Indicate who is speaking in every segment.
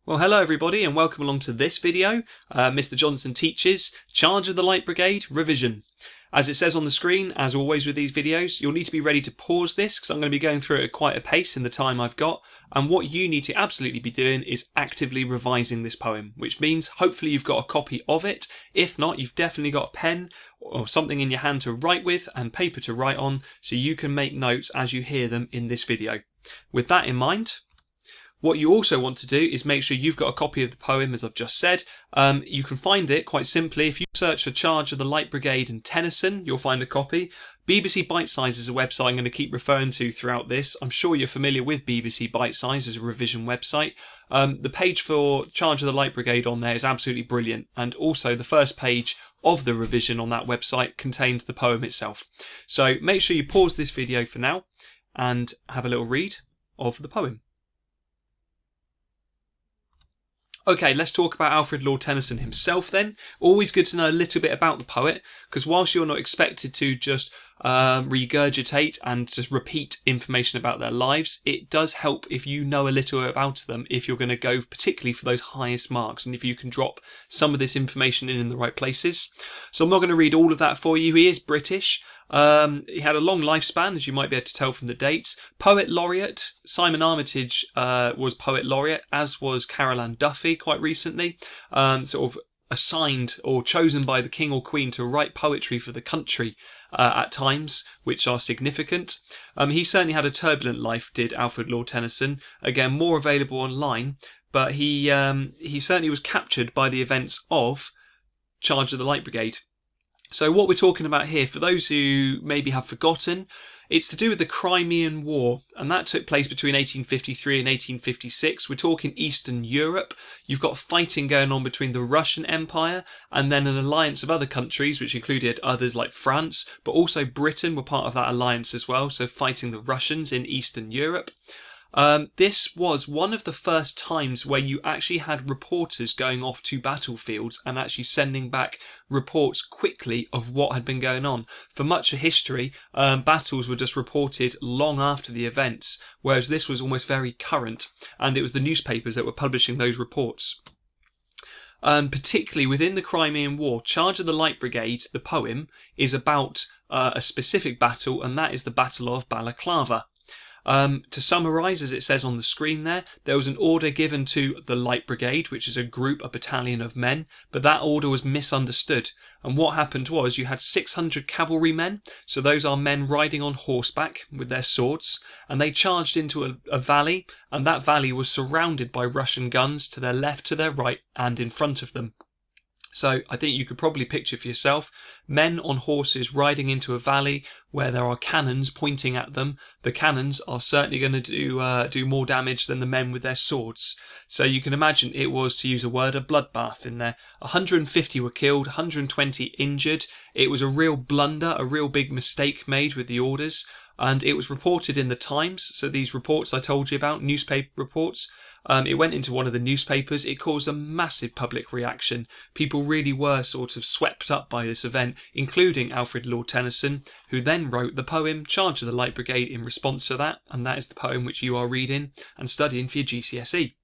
Speaker 1: Well, hello everybody and welcome along to this video. Mr. Johnson teaches Charge of the Light Brigade revision. As it says on the screen, as always with these videos, you'll need to be ready to pause this because I'm going to be going through it at quite a pace in the time I've got. And what you need to absolutely be doing is actively revising this poem, which means hopefully you've got a copy of it. If not, you've definitely got a pen or something in your hand to write with and paper to write on so you can make notes as you hear them in this video. With that in mind, what you also want to do is make sure you've got a copy of the poem, as I've just said. You can find it quite simply. If you search for Charge of the Light Brigade and Tennyson, you'll find a copy. BBC Bitesize is a website I'm going to keep referring to throughout this. I'm sure you're familiar with BBC Bitesize as a revision website. The page for Charge of the Light Brigade on there is absolutely brilliant, and also the first page of the revision on that website contains the poem itself. So make sure you pause this video for now and have a little read of the poem. Okay, let's talk about Alfred Lord Tennyson himself then. Always good to know a little bit about the poet, because whilst you're not expected to just regurgitate and just repeat information about their lives, it does help if you know a little about them if you're going to go particularly for those highest marks and if you can drop some of this information in the right places. So I'm not going to read all of that for you. He is British. He had a long lifespan, as you might be able to tell from the dates. Poet laureate, Simon Armitage was poet laureate, as was Carol Ann Duffy quite recently. Sort of assigned or chosen by the King or Queen to write poetry for the country at times, which are significant. He certainly had a turbulent life, did Alfred Lord Tennyson. Again, more available online, but he certainly was captured by the events of Charge of the Light Brigade. So what we're talking about here, for those who maybe have forgotten, it's to do with the Crimean War, and that took place between 1853 and 1856. We're talking Eastern Europe. You've got fighting going on between the Russian Empire and then an alliance of other countries, which included others like France, but also Britain were part of that alliance as well, so fighting the Russians in Eastern Europe. This was one of the first times where you actually had reporters going off to battlefields and actually sending back reports quickly of what had been going on. For much of history, battles were just reported long after the events, whereas this was almost very current, and it was the newspapers that were publishing those reports. Particularly within the Crimean War, Charge of the Light Brigade, the poem, is about a specific battle, and that is the Battle of Balaclava. To summarise, as it says on the screen there was an order given to the Light Brigade, which is a battalion of men, but that order was misunderstood. And what happened was you had 600 cavalry men, so those are men riding on horseback with their swords, and they charged into a valley, and that valley was surrounded by Russian guns to their left, to their right, and in front of them. So I think you could probably picture for yourself men on horses riding into a valley where there are cannons pointing at them. The cannons are certainly going to do more damage than the men with their swords. So you can imagine it was, to use a word, a bloodbath in there. 150 were killed, 120 injured. It was a real blunder, a real big mistake made with the orders. And it was reported in the Times. So these reports I told you about, newspaper reports, it went into one of the newspapers. It caused a massive public reaction. People really were sort of swept up by this event, including Alfred Lord Tennyson, who then wrote the poem Charge of the Light Brigade in response to that, and that is the poem which you are reading and studying for your GCSE.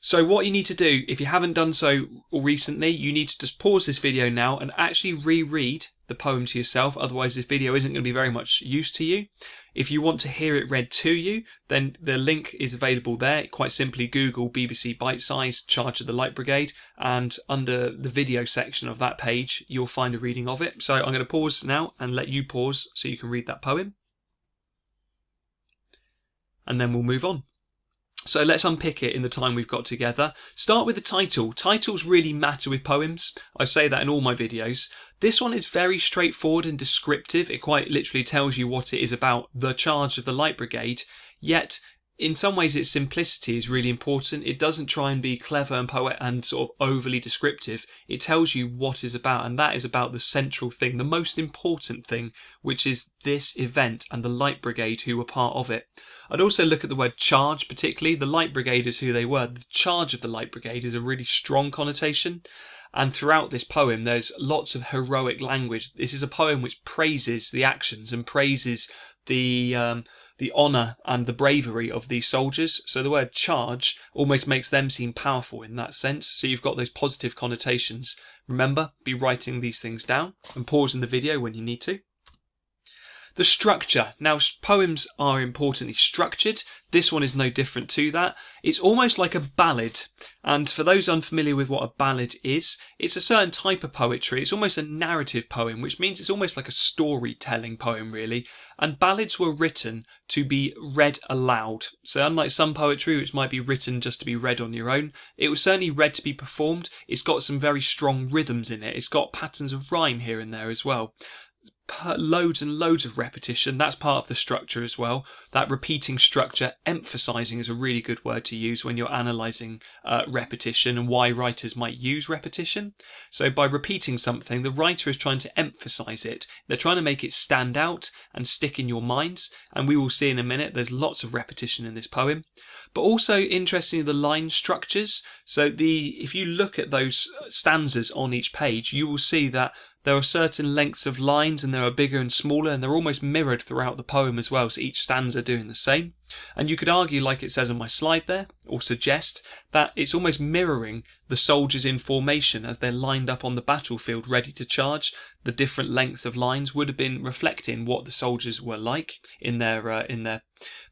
Speaker 1: So what you need to do, if you haven't done so recently, you need to just pause this video now and actually reread the poem to yourself, otherwise this video isn't going to be very much use to you. If you want to hear it read to you, then the link is available there. Quite simply Google BBC Bitesize Charge of the Light Brigade, and under the video section of that page you'll find a reading of it. So I'm going to pause now and let you pause so you can read that poem, and then we'll move on. So let's unpick it in the time we've got together. Start with the title. Titles really matter with poems. I say that in all my videos. This one is very straightforward and descriptive. It quite literally tells you what it is about, the Charge of the Light Brigade. Yet, in some ways, its simplicity is really important. It doesn't try and be clever and poet and sort of overly descriptive. It tells you what it's about, and that is about the central thing, the most important thing, which is this event and the Light Brigade who were part of it. I'd also look at the word charge particularly. The Light Brigade is who they were. The Charge of the Light Brigade is a really strong connotation. And throughout this poem, there's lots of heroic language. This is a poem which praises the actions and praises the the honour and the bravery of these soldiers. So the word charge almost makes them seem powerful in that sense. So you've got those positive connotations. Remember, be writing these things down and pausing the video when you need to. The structure. Now, poems are importantly structured. This one is no different to that. It's almost like a ballad. And for those unfamiliar with what a ballad is, it's a certain type of poetry. It's almost a narrative poem, which means it's almost like a storytelling poem, really. And ballads were written to be read aloud. So unlike some poetry, which might be written just to be read on your own, it was certainly read to be performed. It's got some very strong rhythms in it. It's got patterns of rhyme here and there as well. Loads and loads of repetition. That's part of the structure as well. That repeating structure, emphasizing, is a really good word to use when you're analysing repetition and why writers might use repetition. So by repeating something, the writer is trying to emphasize it. They're trying to make it stand out and stick in your minds, and we will see in a minute there's lots of repetition in this poem. But also, interestingly, the line structures. So if you look at those stanzas on each page, you will see that there are certain lengths of lines, and there are bigger and smaller, and they're almost mirrored throughout the poem as well, so each stanza doing the same. And you could argue, like it says on my slide there, or suggest, that it's almost mirroring the soldiers in formation as they're lined up on the battlefield ready to charge. The different lengths of lines would have been reflecting what the soldiers were like in their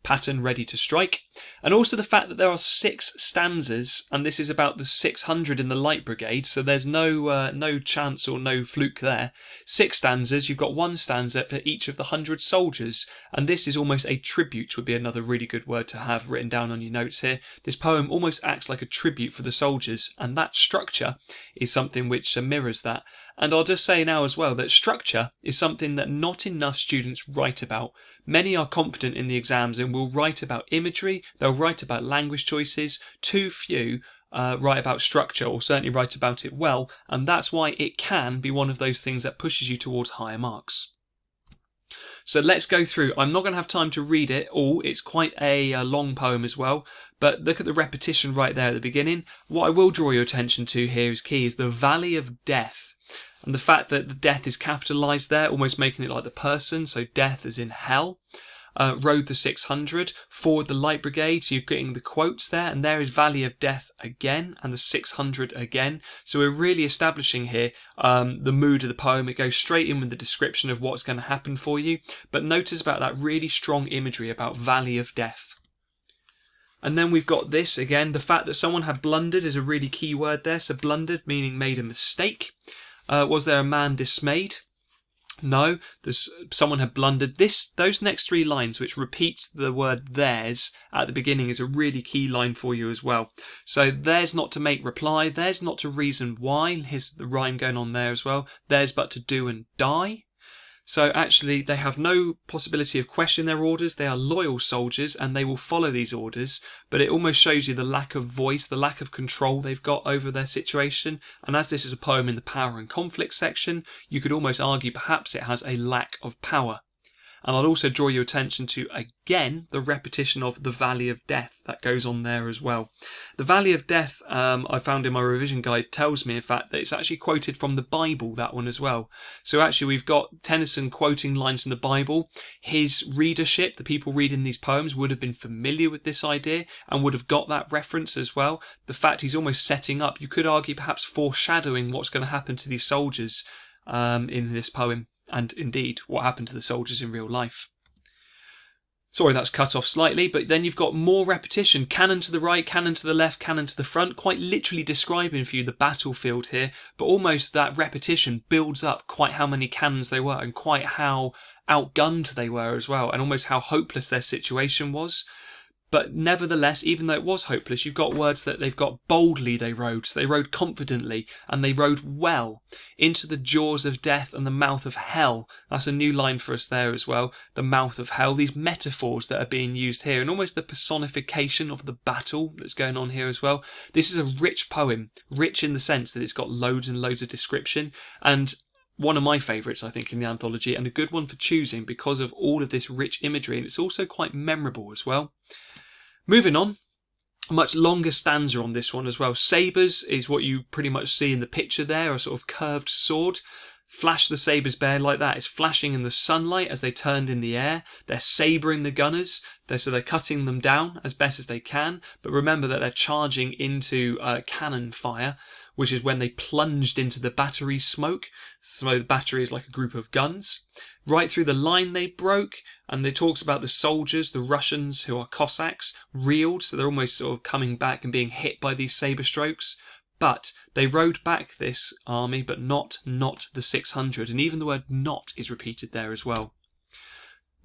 Speaker 1: pattern ready to strike. And also the fact that there are 6 stanzas, and this is about the 600 in the Light Brigade, so there's no chance or no fluke there. 6 stanzas, you've got 1 stanza for each of the 100 soldiers, and this is almost a tribute, would be another really good word to have written down on your notes here. This poem almost acts like a tribute for the soldiers, and that structure is something which mirrors that. And I'll just say now as well that structure is something that not enough students write about. Many are confident in the exams and will write about imagery, they'll write about language choices. Too few write about structure, or certainly write about it well, and that's why it can be one of those things that pushes you towards higher marks. So let's go through. I'm not going to have time to read it all. It's quite a long poem as well. But look at the repetition right there at the beginning. What I will draw your attention to here is key is the Valley of Death. And the fact that the death is capitalised there, almost making it like the person. So death is in hell. Rode the 600, forward the Light Brigade, so you're getting the quotes there, and there is Valley of Death again, and the 600 again. So we're really establishing here the mood of the poem. It goes straight in with the description of what's going to happen for you, but notice about that really strong imagery about Valley of Death. And then we've got this again, the fact that someone had blundered is a really key word there. So blundered meaning made a mistake. Was there a man dismayed? No, someone had blundered. Those next 3 lines, which repeats the word theirs at the beginning, is a really key line for you as well. So theirs not to make reply, theirs not to reason why. Here's the rhyme going on there as well. Theirs but to do and die. So actually they have no possibility of questioning their orders. They are loyal soldiers and they will follow these orders, but it almost shows you the lack of voice, the lack of control they've got over their situation. And as this is a poem in the power and conflict section, you could almost argue perhaps it has a lack of power. And I'll also draw your attention to, again, the repetition of the Valley of Death that goes on there as well. The Valley of Death, I found in my revision guide, tells me, in fact, that it's actually quoted from the Bible, that one as well. So actually we've got Tennyson quoting lines from the Bible. His readership, the people reading these poems, would have been familiar with this idea and would have got that reference as well. The fact he's almost setting up, you could argue perhaps foreshadowing what's going to happen to these soldiers in this poem. And indeed, what happened to the soldiers in real life. Sorry, that's cut off slightly, but then you've got more repetition. Cannon to the right, cannon to the left, cannon to the front, quite literally describing for you the battlefield here, but almost that repetition builds up quite how many cannons they were and quite how outgunned they were as well, and almost how hopeless their situation was. But nevertheless, even though it was hopeless, you've got words that they've got boldly they rode. So they rode confidently and they rode well into the jaws of death and the mouth of hell. That's a new line for us there as well. The mouth of hell. These metaphors that are being used here and almost the personification of the battle that's going on here as well. This is a rich poem, rich in the sense that it's got loads and loads of description, and one of my favourites, I think, in the anthology, and a good one for choosing because of all of this rich imagery, and it's also quite memorable as well. Moving on, a much longer stanza on this one as well. Sabers is what you pretty much see in the picture there, a sort of curved sword. flash the sabers bare like that. It's flashing in the sunlight as they turned in the air. They're sabering the gunners, so they're cutting them down as best as they can. But remember that they're charging into cannon fire, which is when they plunged into the battery smoke. So the battery is like a group of guns. Right through the line they broke, and it talks about the soldiers, the Russians who are Cossacks, reeled, so they're almost sort of coming back and being hit by these saber strokes. But they rode back, this army, but not the 600, and even the word not is repeated there as well.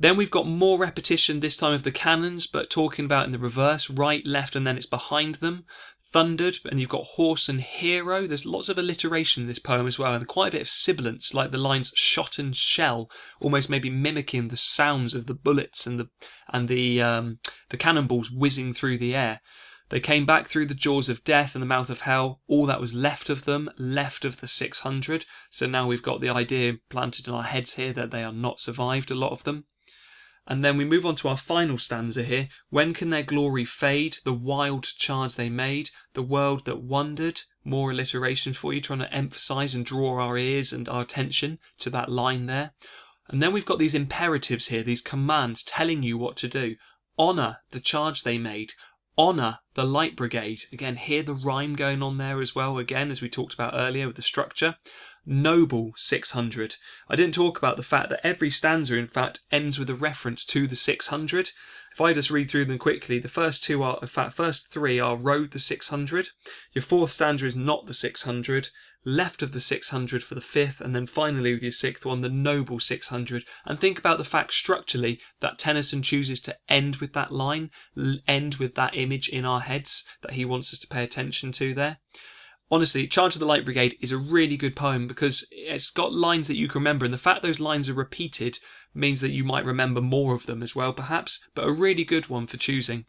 Speaker 1: Then we've got more repetition, this time of the cannons, but talking about in the reverse, right, left, and then it's behind them. Thundered, and you've got horse and hero. There's lots of alliteration in this poem as well, and quite a bit of sibilance, like the lines shot and shell, almost maybe mimicking the sounds of the bullets and the cannonballs whizzing through the air. They came back through the jaws of death and the mouth of hell. All that was left of them, left of the 600. So now we've got the idea planted in our heads here that they are not survived, a lot of them. And then we move on to our final stanza here. When can their glory fade? The wild charge they made, the world that wondered. More alliteration for you, trying to emphasize and draw our ears and our attention to that line there. And then we've got these imperatives here, these commands telling you what to do. Honour the charge they made. Honour the Light Brigade. Again, hear the rhyme going on there as well, again, as we talked about earlier with the structure. Noble 600. I didn't talk about the fact that every stanza, in fact, ends with a reference to the 600. If I just read through them quickly, the first three are rode the 600. Your fourth stanza is not the 600. Left of the 600 for the fifth, and then finally with your sixth one, the noble 600. And think about the fact structurally that Tennyson chooses to end with that line, end with that image in our heads that he wants us to pay attention to there. Honestly, Charge of the Light Brigade is a really good poem because it's got lines that you can remember, and the fact those lines are repeated means that you might remember more of them as well, perhaps, but a really good one for choosing.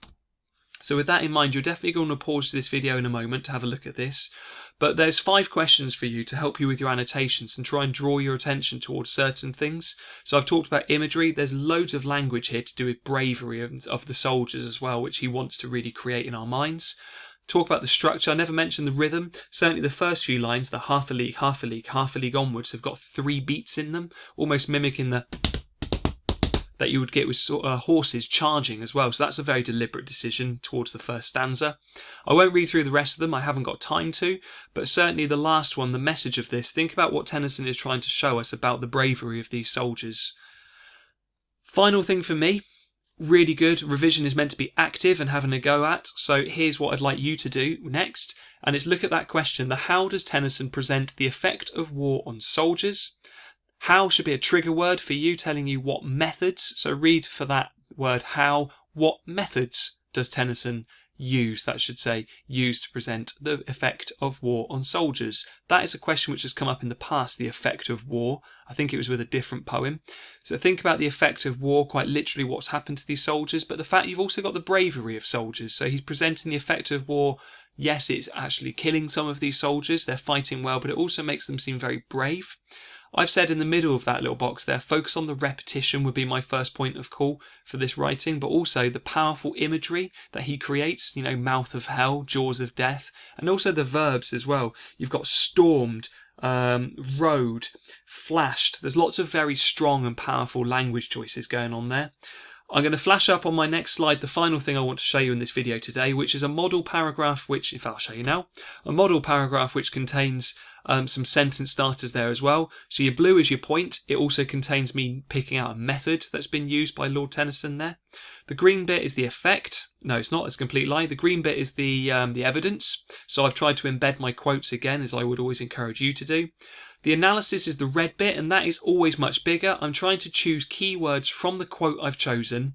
Speaker 1: So with that in mind, you're definitely going to pause this video in a moment to have a look at this. But there's 5 questions for you to help you with your annotations and try and draw your attention towards certain things. So I've talked about imagery. There's loads of language here to do with bravery of the soldiers as well, which he wants to really create in our minds. Talk about the structure. I never mentioned the rhythm. Certainly the first few lines, the half a league, half a league, half a league onwards, have got 3 beats in them, almost mimicking the that you would get with horses charging as well. So that's a very deliberate decision towards the first stanza. I won't read through the rest of them, I haven't got time to, but certainly the last one, the message of this, think about what Tennyson is trying to show us about the bravery of these soldiers. Final thing for me, really good. Revision is meant to be active and having a go at. So here's what I'd like you to do next. And it's look at that question. How does Tennyson present the effect of war on soldiers? How should be a trigger word for you, telling you what methods. So read for that word how. What methods does Tennyson use, that should say, use to present the effect of war on soldiers? That is a question which has come up in the past, the effect of war. I think it was with a different poem. So think about the effect of war, quite literally what's happened to these soldiers, but the fact you've also got the bravery of soldiers. So he's presenting the effect of war. Yes, it's actually killing some of these soldiers. They're fighting well, but it also makes them seem very brave. I've said in the middle of that little box there, focus on the repetition would be my first point of call for this writing, but also the powerful imagery that he creates, you know, mouth of hell, jaws of death, and also the verbs as well. You've got stormed, rode, flashed. There's lots of very strong and powerful language choices going on there. I'm going to flash up on my next slide the final thing I want to show you in this video today, which is a model paragraph, which, if I'll show you now, a model paragraph which contains some sentence starters there as well. So your blue is your point. It also contains me picking out a method that's been used by Lord Tennyson there. The green bit is the effect. No, it's not. It's a complete lie. The green bit is the evidence. So I've tried to embed my quotes again, as I would always encourage you to do. The analysis is the red bit, and that is always much bigger. I'm trying to choose keywords from the quote I've chosen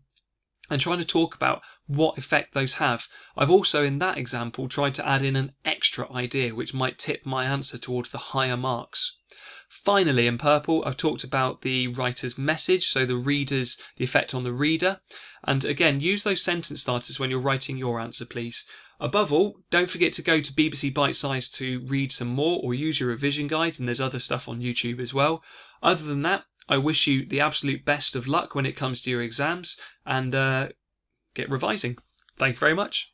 Speaker 1: and trying to talk about what effect those have. I've also, in that example, tried to add in an extra idea which might tip my answer towards the higher marks. Finally, in purple, I've talked about the writer's message, so the effect on the reader. And again, use those sentence starters when you're writing your answer, please. Above all, don't forget to go to BBC Bitesize to read some more or use your revision guides, and there's other stuff on YouTube as well. Other than that, I wish you the absolute best of luck when it comes to your exams, and get revising. Thank you very much.